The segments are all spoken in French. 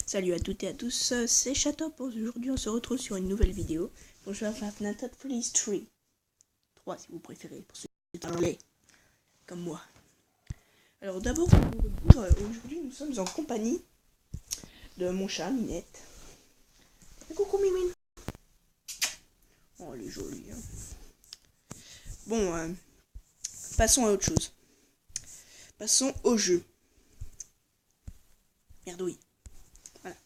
Salut à toutes et à tous, c'est Chatop. Aujourd'hui on se retrouve sur une nouvelle vidéo pour jouer à Five Nights at Freddy's 3 si vous préférez, pour ceux qui sont anglais, comme moi. Alors d'abord, aujourd'hui nous sommes en compagnie de mon chat, Minette. Et coucou Mimine. Oh elle est jolie hein. Bon, passons à autre chose. Passons au jeu. Merdouille. Voilà.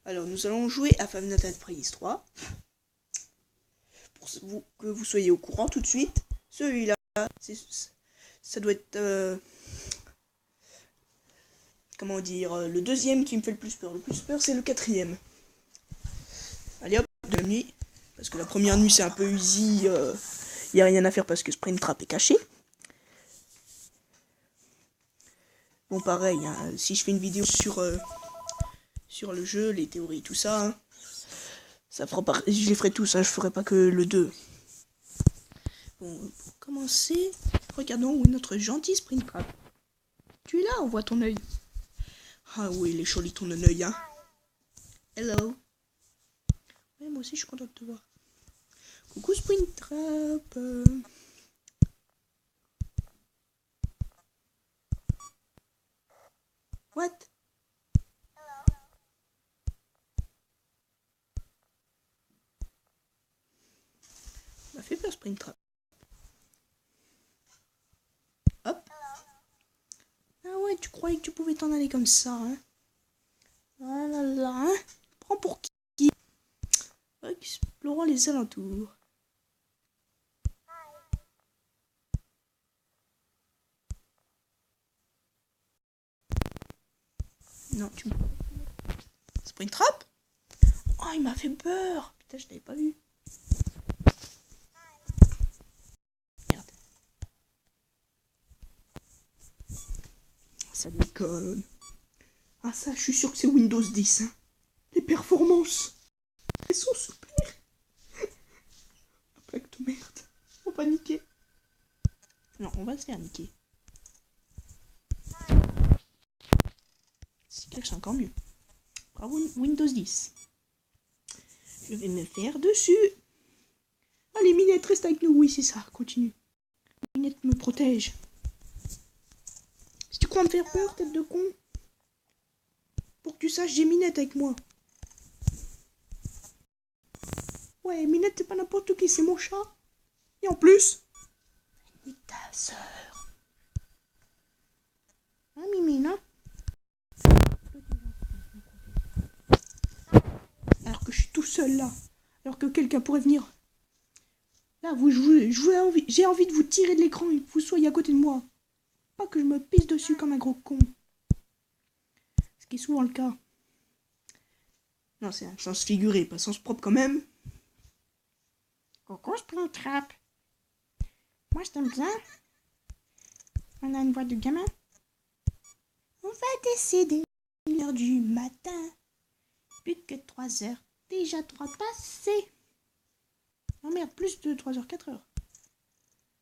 Alors nous allons jouer à Five Nights at Freddy's 3. Pour que vous soyez au courant tout de suite, celui-là, ça doit être, comment dire, le deuxième qui me fait le plus peur. Le plus peur, c'est le quatrième. Allez hop, deuxième nuit. Parce que la première nuit, c'est un peu easy. Y a rien à faire parce que Springtrap est caché. Bon, pareil, hein, si je fais une vidéo sur le jeu, les théories, tout ça, hein, ça fera pas, je les ferai tous, hein, je ferai pas que le 2. Bon, pour commencer, regardons où est notre gentil Springtrap. Tu es là, on voit ton œil. Ah oui, il est joli ton œil, hein. Hello. Ouais, moi aussi je suis content de te voir. Coucou Springtrap. What? M'a fait peur Springtrap. Hop. Ah ouais, tu croyais que tu pouvais t'en aller comme ça, hein? Ah là là, hein? Prends pour qui? Explorons les alentours. Non, tu me... Springtrap? Oh, il m'a fait peur. Putain, je t'avais pas vu. Merde. Ça déconne. Ah ça, je suis sûr que c'est Windows 10. Hein. Les performances. Elles sont super. Un plaque de merde. On va niquer. Non, on va se faire niquer. C'est clair que c'est encore mieux. Bravo Windows 10. Je vais me faire dessus. Allez, Minette, reste avec nous. Oui, c'est ça. Continue. Minette me protège. Si tu crois me faire peur, tête de con. Pour que tu saches, j'ai Minette avec moi. Ouais, Minette, c'est pas n'importe qui, c'est mon chat. Et en plus... nique ta sœur. Hein, Mimine, hein? Alors que je suis tout seul là. Alors que quelqu'un pourrait venir. Là, vous jouez, j'ai envie de vous tirer de l'écran et que vous soyez à côté de moi. Pas que je me pisse dessus comme un gros con. Ce qui est souvent le cas. Non, c'est un sens figuré, pas sens propre quand même. Coucou Springtrap. Moi je t'aime bien. On a une voix de gamin. On va décider 1h du matin. Plus que 3 heures. Déjà 3 passées. Oh merde, plus de 3 heures, 4 heures.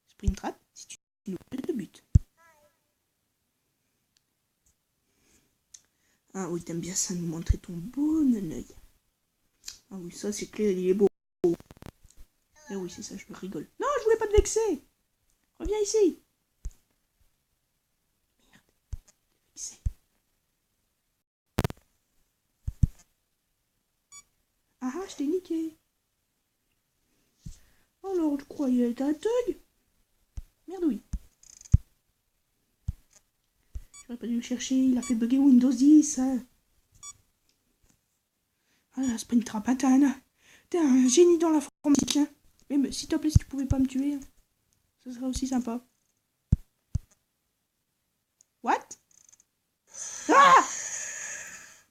Springtrap, si tu nous le but. Ah oui, t'aimes bien ça, nous montrer ton beau œil. Ah oui, ça c'est clair, il est beau. Eh oui, c'est ça, je me rigole. Non, je voulais pas te vexer. Reviens ici. Merde, vexé. Ah ah, je t'ai niqué. Alors, tu croyais être un thug? Merde oui. J'aurais pas dû le chercher, il a fait bugger Windows 10. Hein. Ah, Springtrap, hein, t'es un génie dans l'informatique. Hein. Mais s'il te plaît, si tu pouvais pas me tuer, hein, ce serait aussi sympa. What? Ah!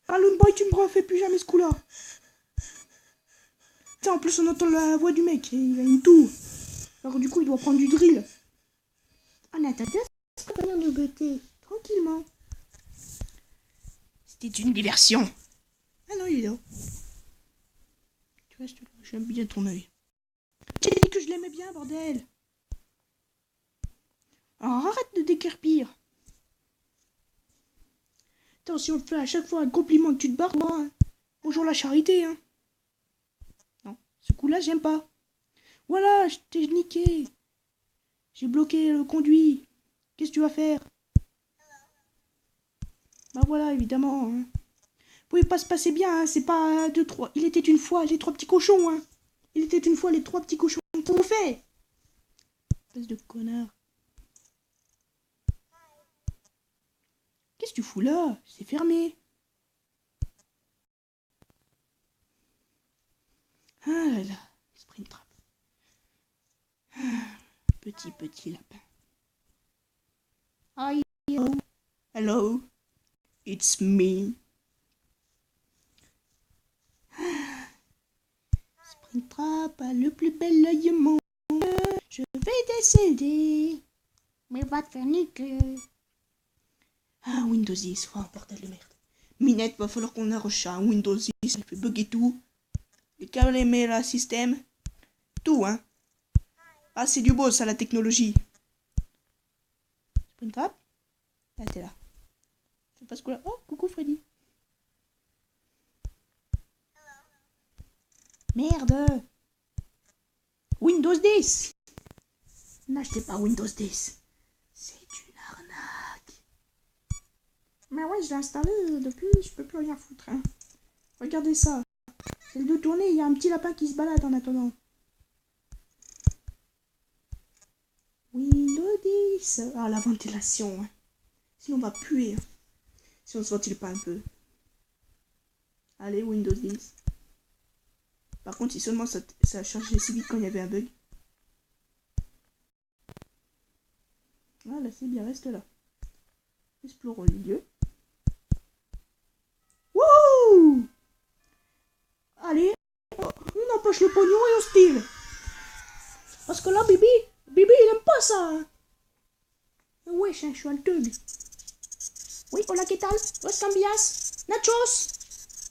Balloon Boy, tu me refais plus jamais ce coup-là. Tiens, en plus, on entend la voix du mec, et il a une toux. Alors du coup, il doit prendre du drill. Ah, Natalia, c'est pas bien de beauté. Tranquillement. C'était une diversion. Ah non, il est là. Tu restes là, j'aime bien ton œil. J'ai dit que je l'aimais bien, bordel. Alors arrête de déguerpir. Attends, si on te fait à chaque fois un compliment, tu te barres, moi. Hein. Bonjour la charité, hein. Non, ce coup-là, j'aime pas. Voilà, je t'ai niqué. J'ai bloqué le conduit. Qu'est-ce que tu vas faire? Bah voilà, évidemment. Hein. Vous pouvez pas se passer bien, hein. C'est pas 2, 3. Il était une fois les 3 petits cochons, hein. Il était une fois les 3 petits cochons. Qu'est-ce qu'on fait? Espèce de connard. Qu'est-ce que tu fous là? C'est fermé. Ah là là, Springtrap. Petit lapin. Hi. Hello. It's me. Springtrap a le plus bel œil au monde. Je vais décéder. Mais va te faire niquer. Ah, Windows 10. Oh, bordel de merde. Minette, va falloir qu'on arrache un Windows 10. Elle fait bugger tout. Les câbles et la système. Tout, hein. Ah, c'est du beau, ça, la technologie. Springtrap? Ah, t'es là. C'est pas ce coup-là. Oh, coucou Freddy. Merde. Windows 10. N'achetez pas Windows 10. C'est une arnaque. Mais ouais, je l'ai installé depuis, je peux plus rien foutre. Hein. Regardez ça. Celle de tourner, il y a un petit lapin qui se balade en attendant. Windows 10. Ah, la ventilation. Hein. Sinon, on va puer. Hein. Si on ne se ventile pas un peu. Allez, Windows 10. Par contre, si seulement ça a chargé si vite quand il y avait un bug. Ah, là, c'est bien, reste là. Explorons les lieux. Wouh! Allez, on empoche le pognon et on se tire. Parce que là, Bibi, il aime pas ça. Hein. Wesh, je suis un thug. Oui, hola, ¿qué tal? Los cambias? Nachos?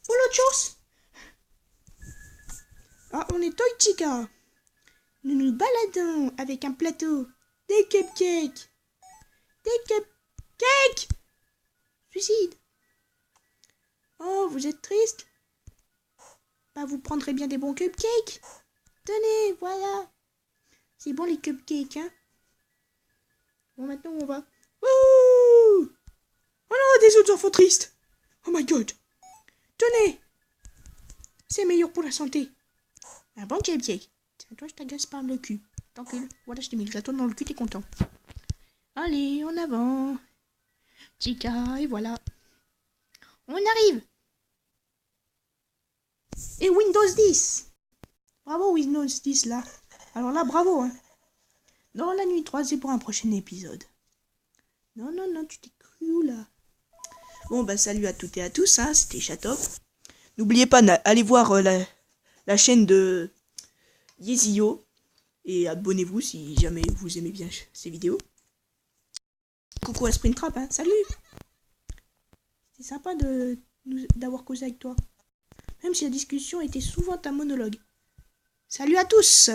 Polochos? Ah, on est Toy Chica. Nous nous baladons avec un plateau. Des cupcakes. Des cupcakes. Suicide. Oh, vous êtes triste? Bah, vous prendrez bien des bons cupcakes. Tenez, voilà. C'est bon les cupcakes, hein. Bon, maintenant, on va... Ouh! Oh non, des autres enfants tristes. Oh my god. Tenez. C'est meilleur pour la santé. Un bon cupcake. Tiens, toi, je t'agace par le cul. T'encules. Voilà, je t'ai mis le gâteau dans le cul, t'es content. Allez, en avant. Chica, et voilà. On arrive. Et Windows 10. Bravo, Windows 10, là. Alors là, bravo, hein. Dans la nuit 3, c'est pour un prochain épisode. Non, tu t'es cru où, là? Bon, bah, salut à toutes et à tous, hein. C'était Chatop. N'oubliez pas d'aller voir la chaîne de Yezio. Et abonnez-vous si jamais vous aimez bien ces vidéos. Coucou à Springtrap, hein. Salut. C'est sympa d'avoir causé avec toi. Même si la discussion était souvent un monologue. Salut à tous!